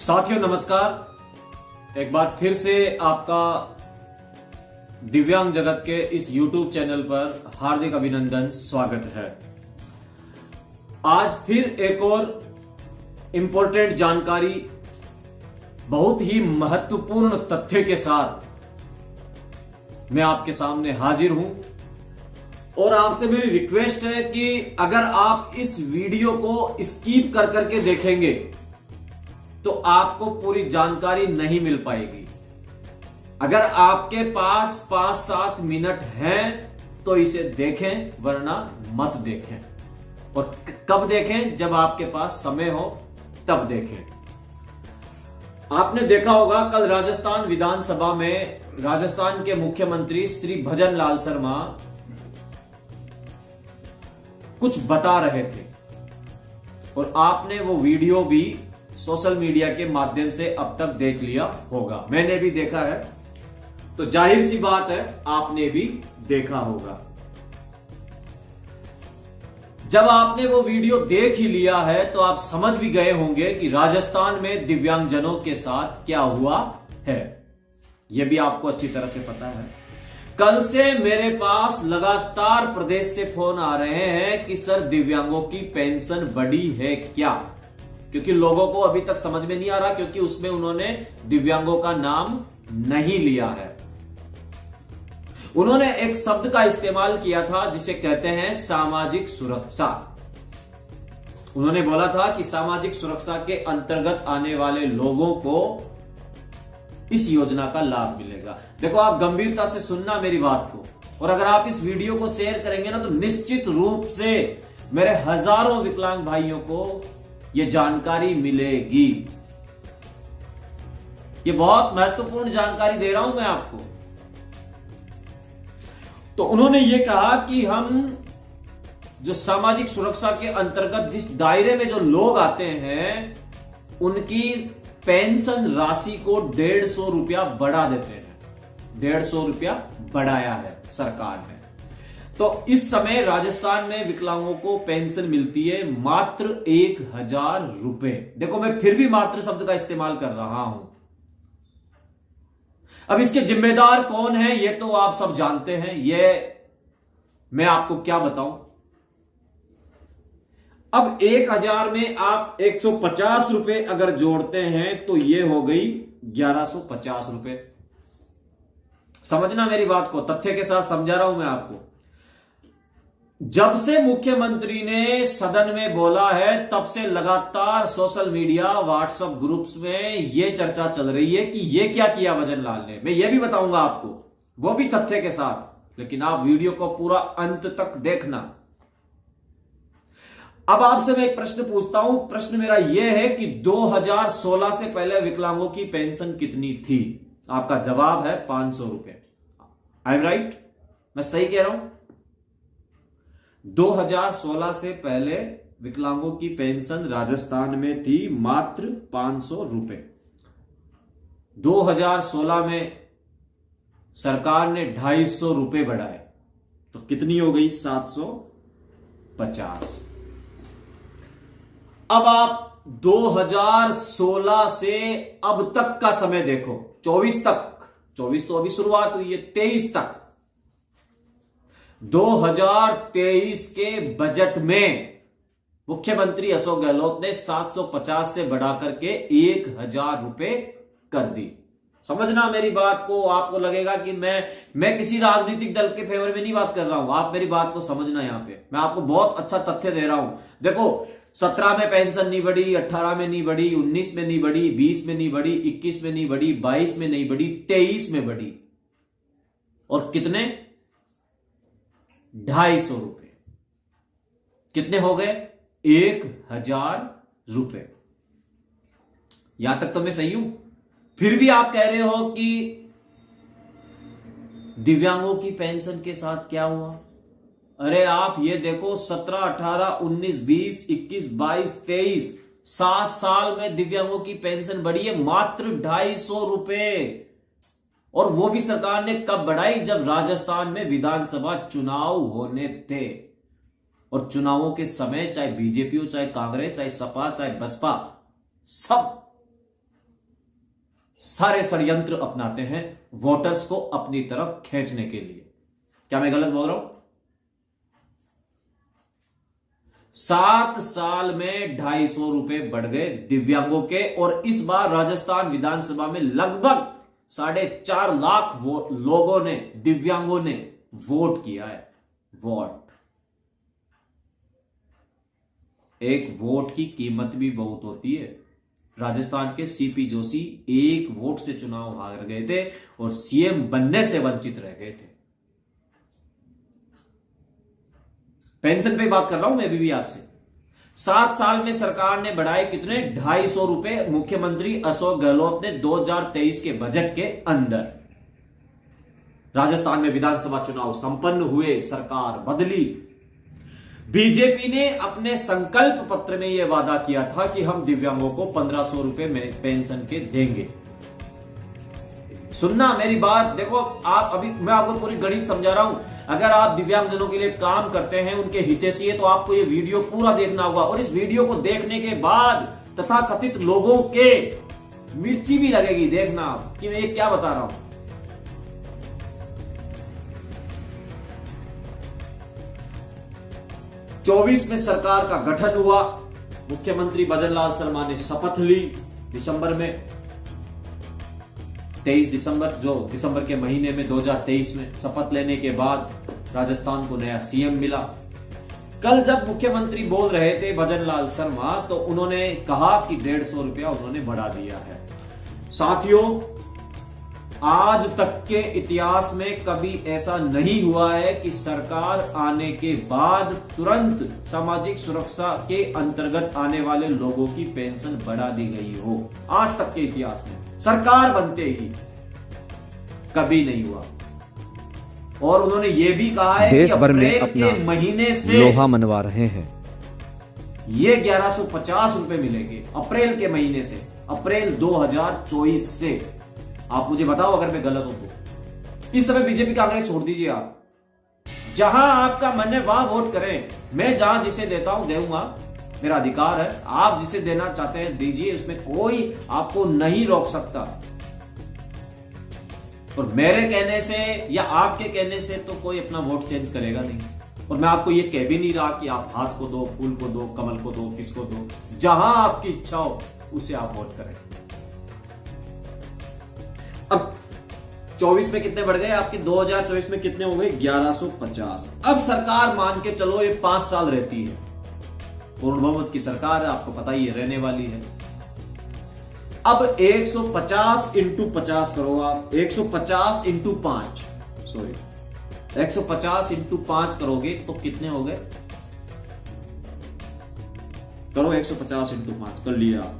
साथियों नमस्कार। एक बार फिर से आपका दिव्यांग जगत के इस YouTube चैनल पर हार्दिक अभिनंदन, स्वागत है। आज फिर एक और इंपॉर्टेंट जानकारी, बहुत ही महत्वपूर्ण तथ्य के साथ मैं आपके सामने हाजिर हूं और आपसे मेरी रिक्वेस्ट है कि अगर आप इस वीडियो को स्किप कर करके देखेंगे तो आपको पूरी जानकारी नहीं मिल पाएगी। अगर आपके पास 5-7 मिनट हैं तो इसे देखें, वरना मत देखें। और कब देखें? जब आपके पास समय हो तब देखें। आपने देखा होगा कल राजस्थान विधानसभा में राजस्थान के मुख्यमंत्री श्री भजन लाल शर्मा कुछ बता रहे थे और आपने वो वीडियो भी सोशल मीडिया के माध्यम से अब तक देख लिया होगा। मैंने भी देखा है, तो जाहिर सी बात है आपने भी देखा होगा। जब आपने वो वीडियो देख ही लिया है तो आप समझ भी गए होंगे कि राजस्थान में दिव्यांगजनों के साथ क्या हुआ है। यह भी आपको अच्छी तरह से पता है। कल से मेरे पास लगातार प्रदेश से फोन आ रहे हैं कि सर दिव्यांगों की पेंशन बढ़ी है क्या, क्योंकि लोगों को अभी तक समझ में नहीं आ रहा, क्योंकि उसमें उन्होंने दिव्यांगों का नाम नहीं लिया है। उन्होंने एक शब्द का इस्तेमाल किया था जिसे कहते हैं सामाजिक सुरक्षा। उन्होंने बोला था कि सामाजिक सुरक्षा के अंतर्गत आने वाले लोगों को इस योजना का लाभ मिलेगा। देखो, आप गंभीरता से सुनना मेरी बात को, और अगर आप इस वीडियो को शेयर करेंगे ना तो निश्चित रूप से मेरे हजारों विकलांग भाइयों को यह जानकारी मिलेगी। ये बहुत महत्वपूर्ण जानकारी दे रहा हूं मैं आपको। तो उन्होंने ये कहा कि हम जो सामाजिक सुरक्षा के अंतर्गत जिस दायरे में जो लोग आते हैं उनकी पेंशन राशि को 150 रुपया बढ़ा देते हैं। 150 रुपया बढ़ाया है सरकार ने। तो इस समय राजस्थान में विकलांगों को पेंशन मिलती है मात्र 1000 रुपए। देखो, मैं फिर भी मात्र शब्द का इस्तेमाल कर रहा हूं। अब इसके जिम्मेदार कौन है ये तो आप सब जानते हैं। ये मैं आपको क्या बताऊं। अब 1000 में आप 150 रुपए अगर जोड़ते हैं तो ये हो गई 1150 रुपए। समझना मेरी बात को, तथ्य के साथ समझा रहा हूं मैं आपको। जब से मुख्यमंत्री ने सदन में बोला है तब से लगातार सोशल मीडिया, व्हाट्सएप ग्रुप्स में यह चर्चा चल रही है कि यह क्या किया भजन लाल ने। मैं यह भी बताऊंगा आपको, वो भी तथ्य के साथ, लेकिन आप वीडियो को पूरा अंत तक देखना। अब आपसे मैं एक प्रश्न पूछता हूं। प्रश्न मेरा यह है कि 2016 से पहले विकलांगों की पेंशन कितनी थी? आपका जवाब है 500 रुपए। I am right? मैं सही कह रहा हूं? 2016 से पहले विकलांगों की पेंशन राजस्थान में थी मात्र 500 रुपए। 2016 में सरकार ने 250 रुपए बढ़ाए तो कितनी हो गई? 750। अब आप 2016 से अब तक का समय देखो, 24 तक। 24 तो अभी शुरुआत हुई है, 23 तक। 2023 के बजट में मुख्यमंत्री अशोक गहलोत ने 750 से बढ़ाकर के 1000 रुपए कर दी। समझना मेरी बात को। आपको लगेगा कि मैं किसी राजनीतिक दल के फेवर में नहीं बात कर रहा हूं। आप मेरी बात को समझना। यहां पे मैं आपको बहुत अच्छा तथ्य दे रहा हूं। देखो, 17 में पेंशन नहीं बढ़ी, 18 में नहीं बढ़ी, 19 में नहीं बढ़ी, 20 में नहीं बढ़ी, 21 में नहीं बढ़ी, 22 में नहीं बढ़ी, 23 में बढ़ी। और कितने? 250 रुपए। कितने हो गए? 1000 रुपए। यहां तक तो मैं सही हूं। फिर भी आप कह रहे हो कि दिव्यांगों की पेंशन के साथ क्या हुआ? अरे आप ये देखो, 17, 18, 19, 20, 21, 22, 23, 7 साल में दिव्यांगों की पेंशन बढ़ी है मात्र 250 रुपए। और वो भी सरकार ने कब बढ़ाई? जब राजस्थान में विधानसभा चुनाव होने थे। और चुनावों के समय चाहे बीजेपी हो, चाहे कांग्रेस, चाहे सपा, चाहे बसपा, सब सारे षड्यंत्र अपनाते हैं वोटर्स को अपनी तरफ खींचने के लिए। क्या मैं गलत बोल रहा हूं? 7 साल में 250 रुपए बढ़ गए दिव्यांगों के, और इस बार राजस्थान विधानसभा में लगभग 4.5 लाख लोगों ने, दिव्यांगों ने वोट किया है। वोट, एक वोट की कीमत भी बहुत होती है। राजस्थान के सीपी जोशी एक वोट से चुनाव हार गए थे और सीएम बनने से वंचित रह गए थे। पेंशन पे बात कर रहा हूं मैं अभी भी आपसे। 7 साल में सरकार ने बढ़ाए कितने? 250 रुपए मुख्यमंत्री अशोक गहलोत ने 2023 के बजट के अंदर। राजस्थान में विधानसभा चुनाव संपन्न हुए, सरकार बदली। बीजेपी ने अपने संकल्प पत्र में यह वादा किया था कि हम दिव्यांगों को 1500 रुपए में पेंशन के देंगे। सुनना मेरी बात, देखो आप, अभी मैं आपको पूरी गणित समझा रहा हूं। अगर आप दिव्यांगजनों के लिए काम करते हैं, उनके हितैषी है, तो आपको यह वीडियो पूरा देखना होगा। और इस वीडियो को देखने के बाद तथाकथित लोगों के मिर्ची भी लगेगी, देखना कि मैं ये क्या बता रहा हूं। चौबीस में सरकार का गठन हुआ, मुख्यमंत्री भजनलाल शर्मा ने शपथ ली दिसंबर में, 23 दिसंबर, जो दिसंबर के महीने में 2023 में शपथ लेने के बाद राजस्थान को नया सीएम मिला। कल जब मुख्यमंत्री बोल रहे थे भजनलाल शर्मा, तो उन्होंने कहा कि 150 रुपया उन्होंने बढ़ा दिया है। साथियों, आज तक के इतिहास में कभी ऐसा नहीं हुआ है कि सरकार आने के बाद तुरंत सामाजिक सुरक्षा के अंतर्गत आने वाले लोगों की पेंशन बढ़ा दी गई हो। आज तक के इतिहास में सरकार बनते ही कभी नहीं हुआ। और उन्होंने ये भी कहा है देश कि भर में अप्रैल अपना के महीने से लोहा मनवा रहे हैं। ये 1150 रुपए मिलेंगे अप्रैल के महीने से, अप्रैल 2024 से। आप मुझे बताओ अगर मैं गलत हूं तो। इस समय बीजेपी कांग्रेस छोड़ दीजिए आप, जहां आपका मन है वहां वोट करें। मैं जहां जिसे देता हूं दूंगा, मेरा अधिकार है। आप जिसे देना चाहते हैं दीजिए, उसमें कोई आपको नहीं रोक सकता। और मेरे कहने से या आपके कहने से तो कोई अपना वोट चेंज करेगा नहीं। और मैं आपको यह कह भी नहीं रहा कि आप हाथ को दो, फूल को दो, कमल को दो, किसको दो। जहां आपकी इच्छा हो उसे आप वोट करें। अब 24 में कितने बढ़ गए आपके? 2024 में कितने हो गए? 1150। अब सरकार मान के चलो ये 5 साल रहती है, पूर्ण बहुमत की सरकार है, आपको पता ही है, रहने वाली है। अब 150 इंटू 50 करो आप, 150 इंटू 5, सॉरी 150 इंटू 5 करोगे तो कितने हो गए? करो 150 इंटू 5, कर लिया आप।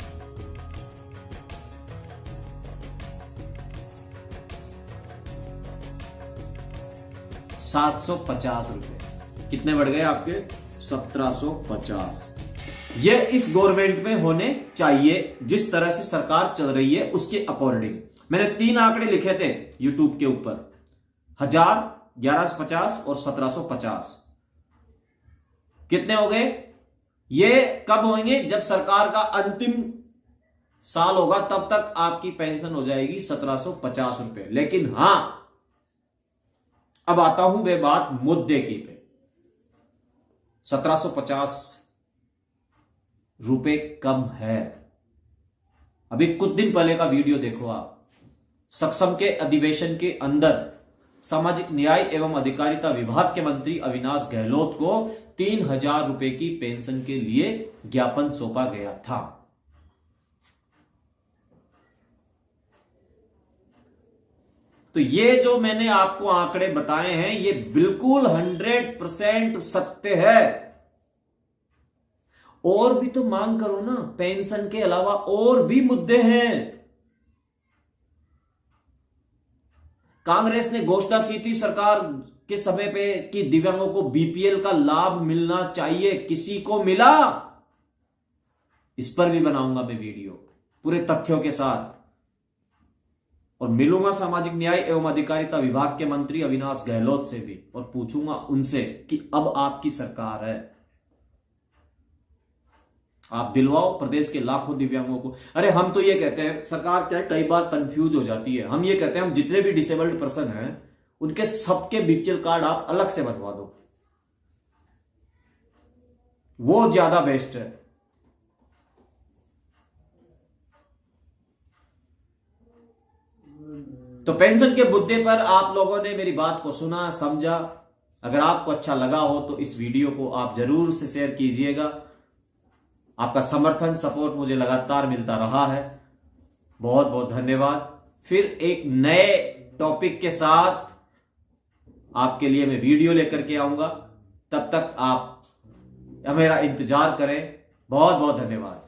₹750 कितने बढ़ गए आपके? 1750। ये इस गवर्नमेंट में होने चाहिए। जिस तरह से सरकार चल रही है उसके अकॉर्डिंग मैंने 3 आंकड़े लिखे थे यूट्यूब के ऊपर, 1000, 1150 और 1750। कितने हो गए? ये कब होंगे? जब सरकार का अंतिम साल होगा, तब तक आपकी पेंशन हो जाएगी 1750 रुपए। लेकिन हां, अब आता हूं मैं बात मुद्दे की पे। 1750 रुपए कम है। अभी कुछ दिन पहले का वीडियो देखो आप। सक्षम के अधिवेशन के अंदर सामाजिक न्याय एवं अधिकारिता विभाग के मंत्री अविनाश गहलोत को 3000 रुपए की पेंशन के लिए ज्ञापन सौंपा गया था। तो ये जो मैंने आपको आंकड़े बताए हैं, ये बिल्कुल 100% सत्य है। और भी तो मांग करो ना, पेंशन के अलावा और भी मुद्दे हैं। कांग्रेस ने घोषणा की थी सरकार के समय पे कि दिव्यांगों को बीपीएल का लाभ मिलना चाहिए, किसी को मिला? इस पर भी बनाऊंगा मैं वीडियो पूरे तथ्यों के साथ। और मिलूंगा सामाजिक न्याय एवं अधिकारिता विभाग के मंत्री अविनाश गहलोत से भी, और पूछूंगा उनसे कि अब आपकी सरकार है, आप दिलवाओ प्रदेश के लाखों दिव्यांगों को। अरे हम तो ये कहते हैं, सरकार क्या है कई बार कंफ्यूज हो जाती है, हम ये कहते हैं हम जितने भी डिसेबल्ड पर्सन हैं उनके सबके बीपीएल कार्ड आप अलग से बनवा दो, वो ज्यादा बेस्ट है। तो पेंशन के मुद्दे पर आप लोगों ने मेरी बात को सुना, समझा। अगर आपको अच्छा लगा हो तो इस वीडियो को आप जरूर से शेयर कीजिएगा। आपका समर्थन सपोर्ट मुझे लगातार मिलता रहा है, बहुत बहुत धन्यवाद। फिर एक नए टॉपिक के साथ आपके लिए मैं वीडियो लेकर के आऊंगा, तब तक आप मेरा इंतजार करें। बहुत बहुत धन्यवाद।